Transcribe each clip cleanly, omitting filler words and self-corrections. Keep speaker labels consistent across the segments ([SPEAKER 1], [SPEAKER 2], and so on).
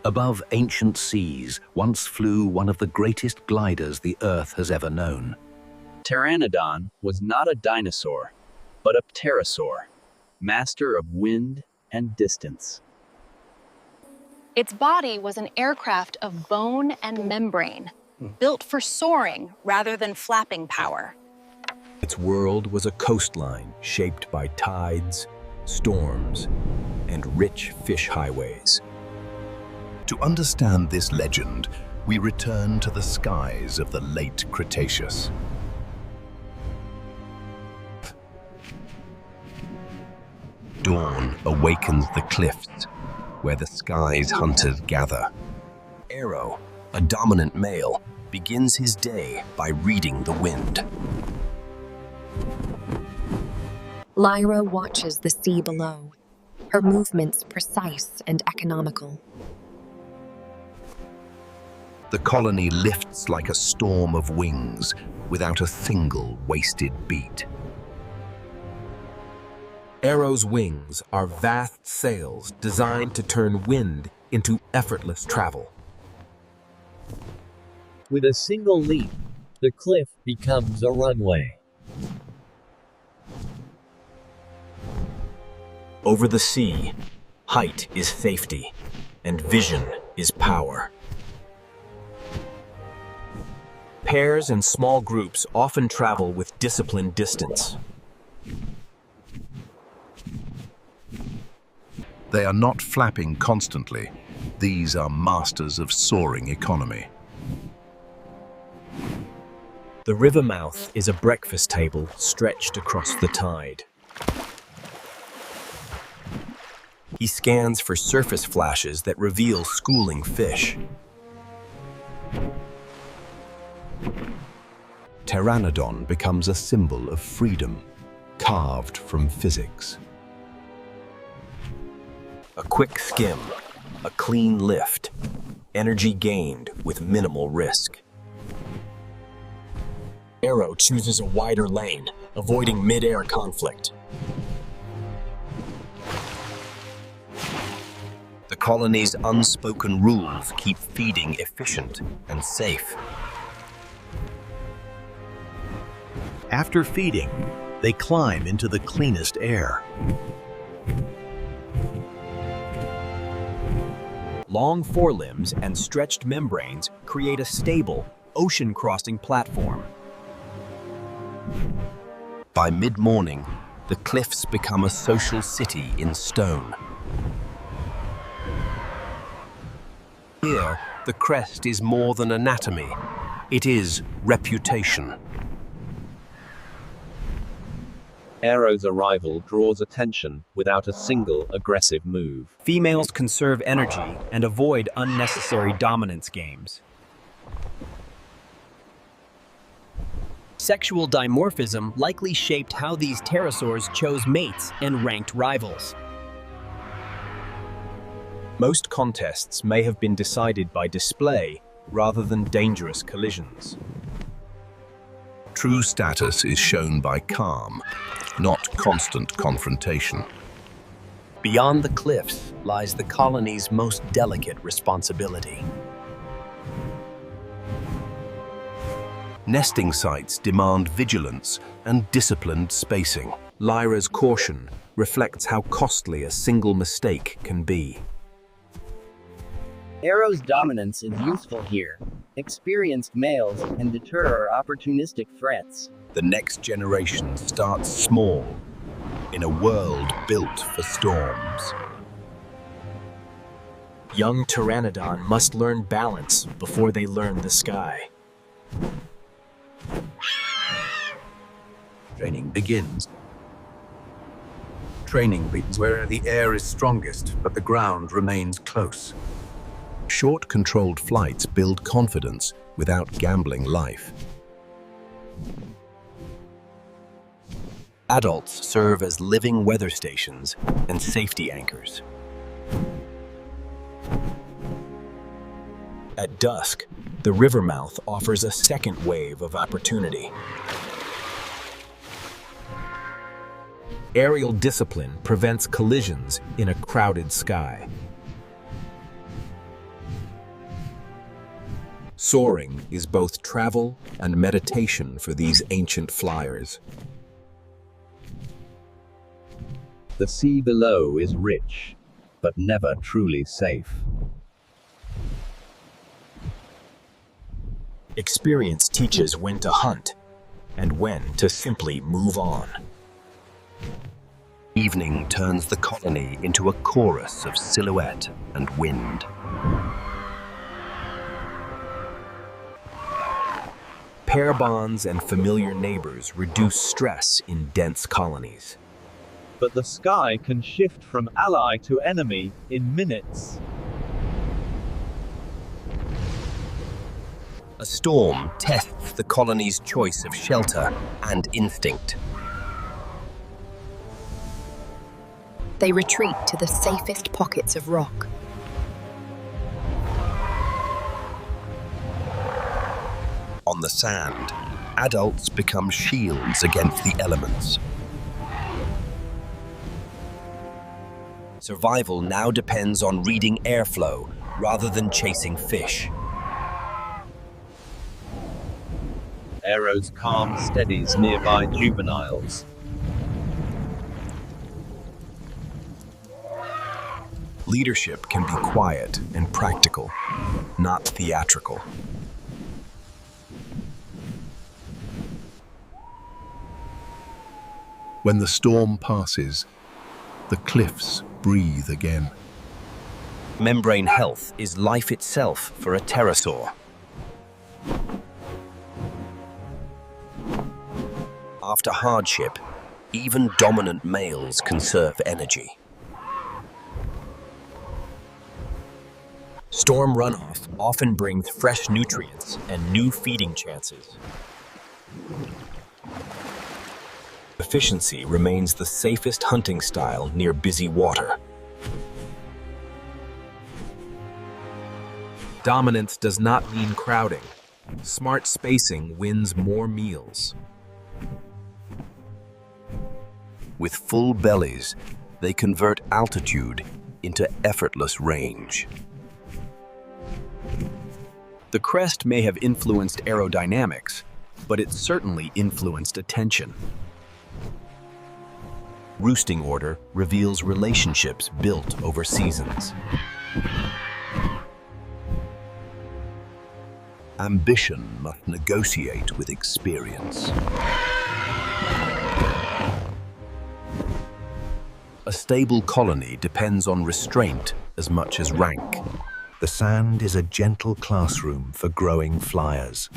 [SPEAKER 1] Above ancient seas once flew one of the greatest gliders the Earth has ever known.
[SPEAKER 2] Pteranodon was not a dinosaur, but a pterosaur, master of wind and distance.
[SPEAKER 3] Its body was an aircraft of bone and membrane, built for soaring rather than flapping power.
[SPEAKER 4] Its world was a coastline shaped by tides, storms, and rich fish highways.
[SPEAKER 5] To understand this legend, we return to the skies of the Late Cretaceous. Dawn awakens the cliffs, where the sky's hunters gather. Aero, a dominant male, begins his day by reading the wind.
[SPEAKER 6] Lyra watches the sea below, her movements precise and economical.
[SPEAKER 5] The colony lifts like a storm of wings, without a single wasted beat.
[SPEAKER 4] Aero's wings are vast sails designed to turn wind into effortless travel.
[SPEAKER 7] With a single leap, the cliff becomes a runway.
[SPEAKER 4] Over the sea, height is safety, and vision is power. Pairs and small groups often travel with disciplined distance.
[SPEAKER 5] They are not flapping constantly. These are masters of soaring economy.
[SPEAKER 4] The river mouth is a breakfast table stretched across the tide. He scans for surface flashes that reveal schooling fish.
[SPEAKER 5] Pteranodon becomes a symbol of freedom, carved from physics.
[SPEAKER 4] A quick skim, a clean lift, energy gained with minimal risk. Aero chooses a wider lane, avoiding mid-air conflict.
[SPEAKER 5] The colony's unspoken rules keep feeding efficient and safe.
[SPEAKER 1] After feeding, they climb into the cleanest air.
[SPEAKER 4] Long forelimbs and stretched membranes create a stable, ocean-crossing platform.
[SPEAKER 5] By mid-morning, the cliffs become a social city in stone. Here, the crest is more than anatomy. It is reputation.
[SPEAKER 7] Aero's arrival draws attention without a single aggressive move.
[SPEAKER 2] Females conserve energy and avoid unnecessary dominance games. Sexual dimorphism likely shaped how these pterosaurs chose mates and ranked rivals.
[SPEAKER 4] Most contests may have been decided by display rather than dangerous collisions.
[SPEAKER 5] True status is shown by calm, not constant confrontation.
[SPEAKER 1] Beyond the cliffs lies the colony's most delicate responsibility.
[SPEAKER 5] Nesting sites demand vigilance and disciplined spacing.
[SPEAKER 4] Lyra's caution reflects how costly a single mistake can be.
[SPEAKER 8] Aero's dominance is useful here. Experienced males can deter opportunistic threats.
[SPEAKER 5] The next generation starts small, in a world built for storms.
[SPEAKER 4] Young Pteranodon must learn balance before they learn the sky.
[SPEAKER 1] Training begins. Training begins where the air is strongest, but the ground remains close.
[SPEAKER 5] Short, controlled flights build confidence without gambling life.
[SPEAKER 1] Adults serve as living weather stations and safety anchors.
[SPEAKER 4] At dusk, the river mouth offers a second wave of opportunity. Aerial discipline prevents collisions in a crowded sky. Soaring is both travel and meditation for these ancient flyers.
[SPEAKER 2] The sea below is rich, but never truly safe.
[SPEAKER 4] Experience teaches when to hunt and when to simply move on.
[SPEAKER 5] Evening turns the colony into a chorus of silhouette and wind.
[SPEAKER 4] Pair bonds and familiar neighbors reduce stress in dense colonies.
[SPEAKER 7] But the sky can shift from ally to enemy in minutes.
[SPEAKER 5] A storm tests the colony's choice of shelter and instinct.
[SPEAKER 6] They retreat to the safest pockets of rock.
[SPEAKER 5] On the sand, adults become shields against the elements. Survival now depends on reading airflow rather than chasing fish.
[SPEAKER 7] Aero's calm steadies nearby juveniles.
[SPEAKER 4] Leadership can be quiet and practical, not theatrical.
[SPEAKER 1] When the storm passes, the cliffs breathe again.
[SPEAKER 5] Membrane health is life itself for a pterosaur. After hardship, even dominant males conserve energy.
[SPEAKER 4] Storm runoff often brings fresh nutrients and new feeding chances. Efficiency remains the safest hunting style near busy water. Dominance does not mean crowding. Smart spacing wins more meals.
[SPEAKER 5] With full bellies, they convert altitude into effortless range.
[SPEAKER 4] The crest may have influenced aerodynamics, but it certainly influenced attention.
[SPEAKER 5] Roosting order reveals relationships built over seasons. Ambition must negotiate with experience. A stable colony depends on restraint as much as rank.
[SPEAKER 1] The sand is a gentle classroom for growing flyers.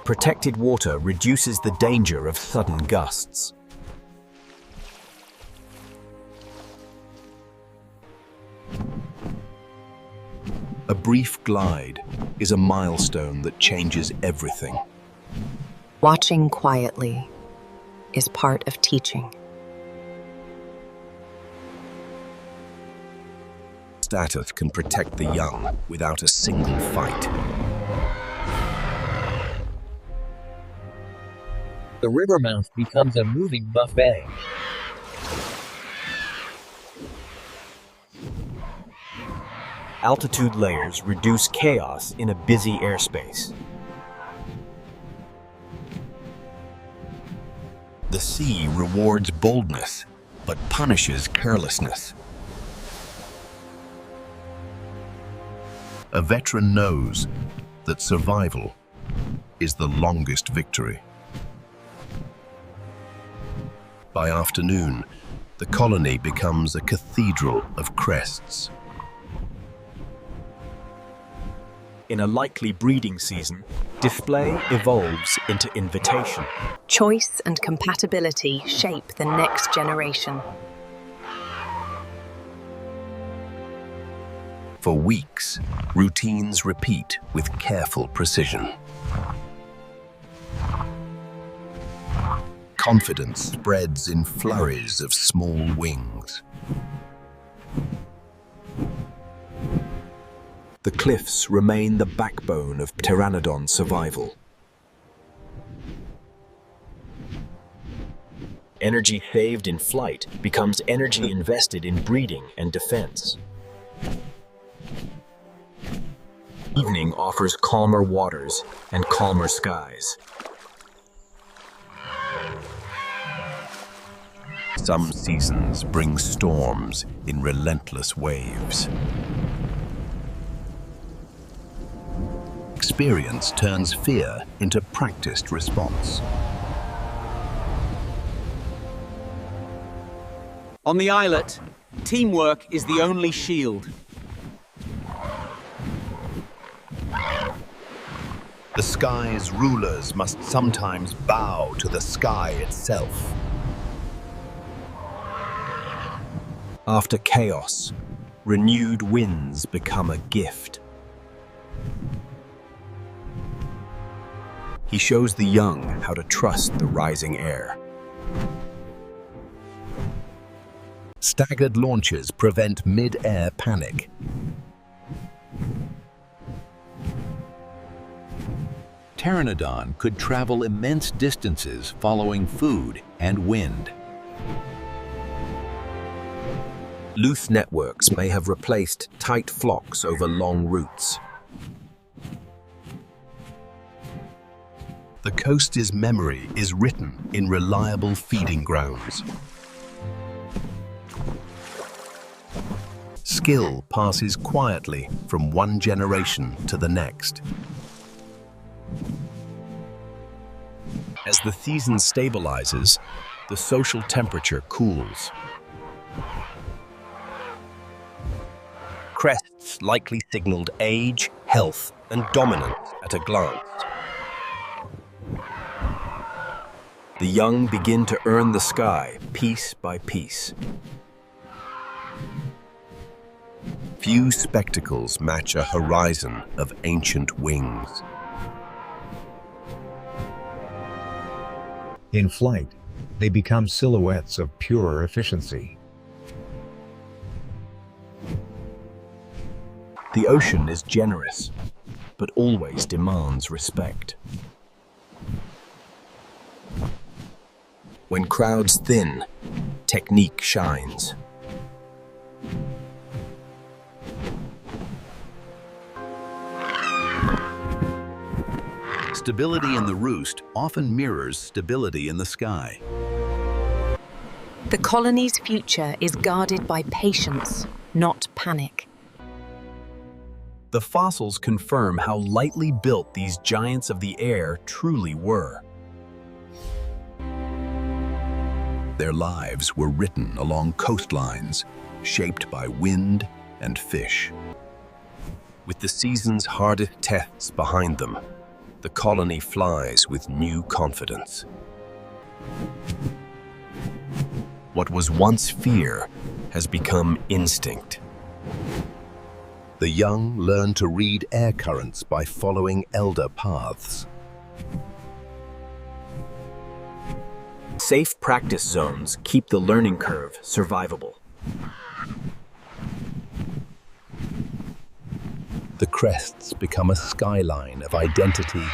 [SPEAKER 4] Protected water reduces the danger of sudden gusts.
[SPEAKER 1] A brief glide is a milestone that changes everything.
[SPEAKER 6] Watching quietly is part of teaching.
[SPEAKER 5] Status can protect the young without a single fight.
[SPEAKER 8] The river mouth becomes a moving buffet.
[SPEAKER 4] Altitude layers reduce chaos in a busy airspace.
[SPEAKER 5] The sea rewards boldness, but punishes carelessness.
[SPEAKER 1] A veteran knows that survival is the longest victory. By afternoon, the colony becomes a cathedral of crests.
[SPEAKER 4] In a likely breeding season, display evolves into invitation.
[SPEAKER 6] Choice and compatibility shape the next generation.
[SPEAKER 5] For weeks, routines repeat with careful precision. Confidence spreads in flurries of small wings.
[SPEAKER 4] The cliffs remain the backbone of Pteranodon survival. Energy saved in flight becomes energy invested in breeding and defense. Evening offers calmer waters and calmer skies.
[SPEAKER 5] Some seasons bring storms in relentless waves. Experience turns fear into practiced response.
[SPEAKER 9] On the islet, teamwork is the only shield.
[SPEAKER 5] The sky's rulers must sometimes bow to the sky itself.
[SPEAKER 4] After chaos, renewed winds become a gift. He shows the young how to trust the rising air.
[SPEAKER 5] Staggered launches prevent mid-air panic.
[SPEAKER 1] Pteranodon could travel immense distances following food and wind.
[SPEAKER 4] Loose networks may have replaced tight flocks over long routes.
[SPEAKER 5] The coast's memory is written in reliable feeding grounds. Skill passes quietly from one generation to the next.
[SPEAKER 4] As the season stabilizes, the social temperature cools. Crests likely signaled age, health, and dominance at a glance. The young begin to earn the sky piece by piece.
[SPEAKER 5] Few spectacles match a horizon of ancient wings.
[SPEAKER 10] In flight, they become silhouettes of pure efficiency.
[SPEAKER 4] The ocean is generous, but always demands respect. When crowds thin, technique shines.
[SPEAKER 1] Stability in the roost often mirrors stability in the sky.
[SPEAKER 6] The colony's future is guarded by patience, not panic.
[SPEAKER 4] The fossils confirm how lightly built these giants of the air truly were.
[SPEAKER 1] Their lives were written along coastlines, shaped by wind and fish.
[SPEAKER 5] With the season's hardest tests behind them, the colony flies with new confidence. What was once fear has become instinct. The young learn to read air currents by following elder paths.
[SPEAKER 4] Safe practice zones keep the learning curve survivable.
[SPEAKER 5] The crests become a skyline of identity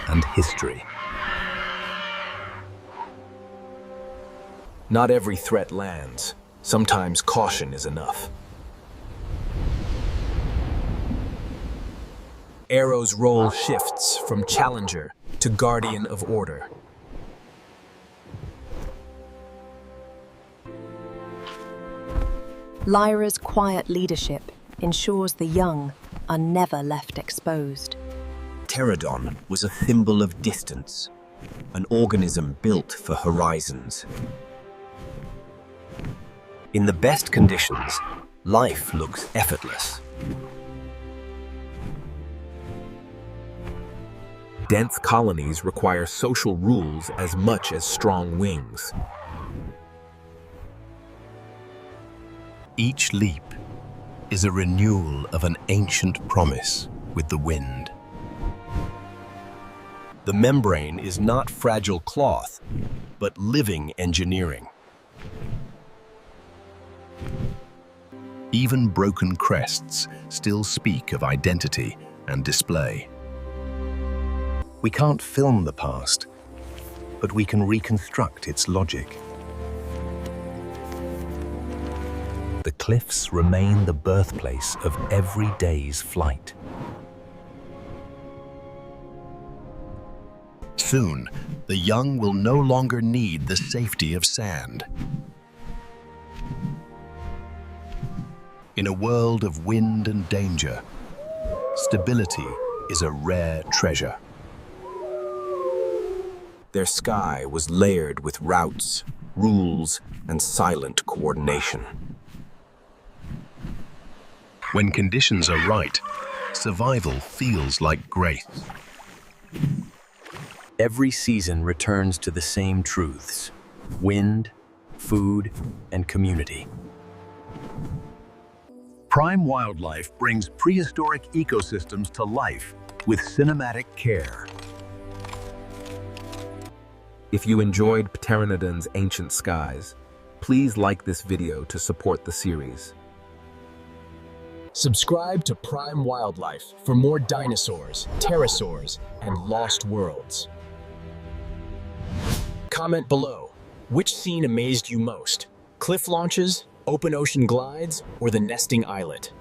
[SPEAKER 5] and history.
[SPEAKER 4] Not every threat lands. Sometimes caution is enough. Aero's role shifts from challenger to guardian of order.
[SPEAKER 6] Lyra's quiet leadership ensures the young are never left exposed.
[SPEAKER 5] Pteranodon was a symbol of distance, an organism built for horizons. In the best conditions, life looks effortless.
[SPEAKER 4] Dense colonies require social rules as much as strong wings.
[SPEAKER 5] Each leap is a renewal of an ancient promise with the wind. The membrane is not fragile cloth, but living engineering. Even broken crests still speak of identity and display. We can't film the past, but we can reconstruct its logic. The cliffs remain the birthplace of every day's flight. Soon, the young will no longer need the safety of sand. In a world of wind and danger, stability is a rare treasure.
[SPEAKER 4] Their sky was layered with routes, rules, and silent coordination.
[SPEAKER 5] When conditions are right, survival feels like grace.
[SPEAKER 4] Every season returns to the same truths: wind, food, and community.
[SPEAKER 1] Prime wildlife brings prehistoric ecosystems to life with cinematic care.
[SPEAKER 4] If you enjoyed Pteranodon's ancient skies, please like this video to support the series.
[SPEAKER 9] Subscribe to Prime Wildlife for more dinosaurs, pterosaurs, and lost worlds. Comment below, which scene amazed you most? Cliff launches, open ocean glides, or the nesting islet?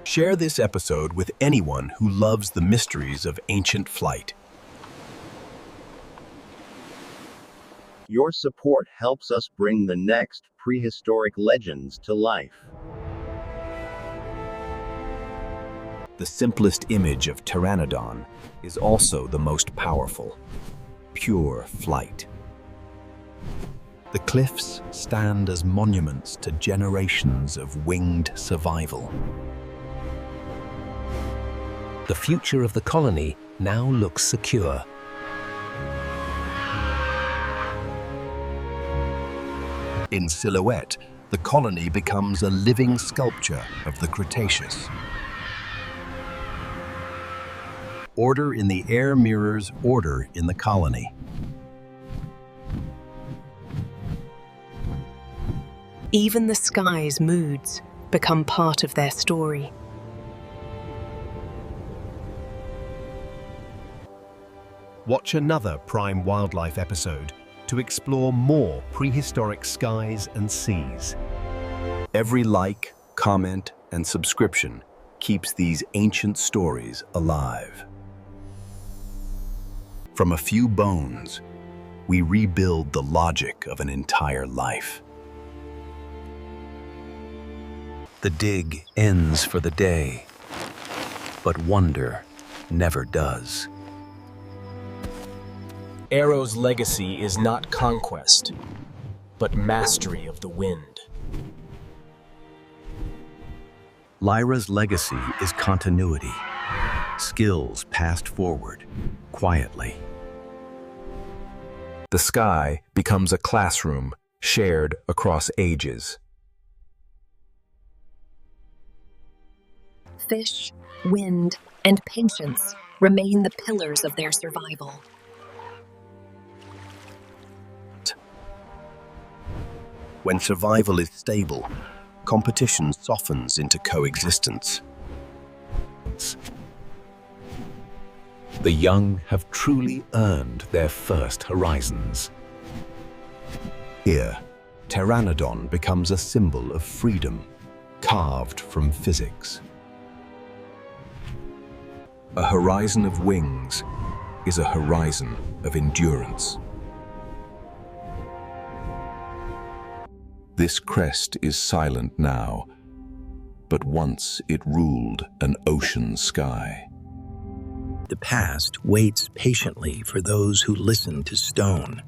[SPEAKER 5] Share this episode with anyone who loves the mysteries of ancient flight.
[SPEAKER 7] Your support helps us bring the next prehistoric legends to life.
[SPEAKER 4] The simplest image of Pteranodon is also the most powerful: pure flight.
[SPEAKER 5] The cliffs stand as monuments to generations of winged survival.
[SPEAKER 1] The future of the colony now looks secure.
[SPEAKER 5] In silhouette, the colony becomes a living sculpture of the Cretaceous. Order in the air mirrors order in the colony.
[SPEAKER 6] Even the sky's moods become part of their story.
[SPEAKER 5] Watch another Prime Wildlife episode to explore more prehistoric skies and seas.
[SPEAKER 4] Every like, comment, and subscription keeps these ancient stories alive.
[SPEAKER 5] From a few bones, we rebuild the logic of an entire life.
[SPEAKER 4] The dig ends for the day, but wonder never does.
[SPEAKER 9] Aero's legacy is not conquest, but mastery of the wind.
[SPEAKER 1] Lyra's legacy is continuity, skills passed forward quietly.
[SPEAKER 4] The sky becomes a classroom shared across ages.
[SPEAKER 6] Fish, wind, and patience remain the pillars of their survival.
[SPEAKER 5] When survival is stable, competition softens into coexistence.
[SPEAKER 4] The young have truly earned their first horizons.
[SPEAKER 5] Here, Pteranodon becomes a symbol of freedom, carved from physics. A horizon of wings is a horizon of endurance. This crest is silent now, but once it ruled an ocean sky.
[SPEAKER 1] The past waits patiently for those who listen to stone.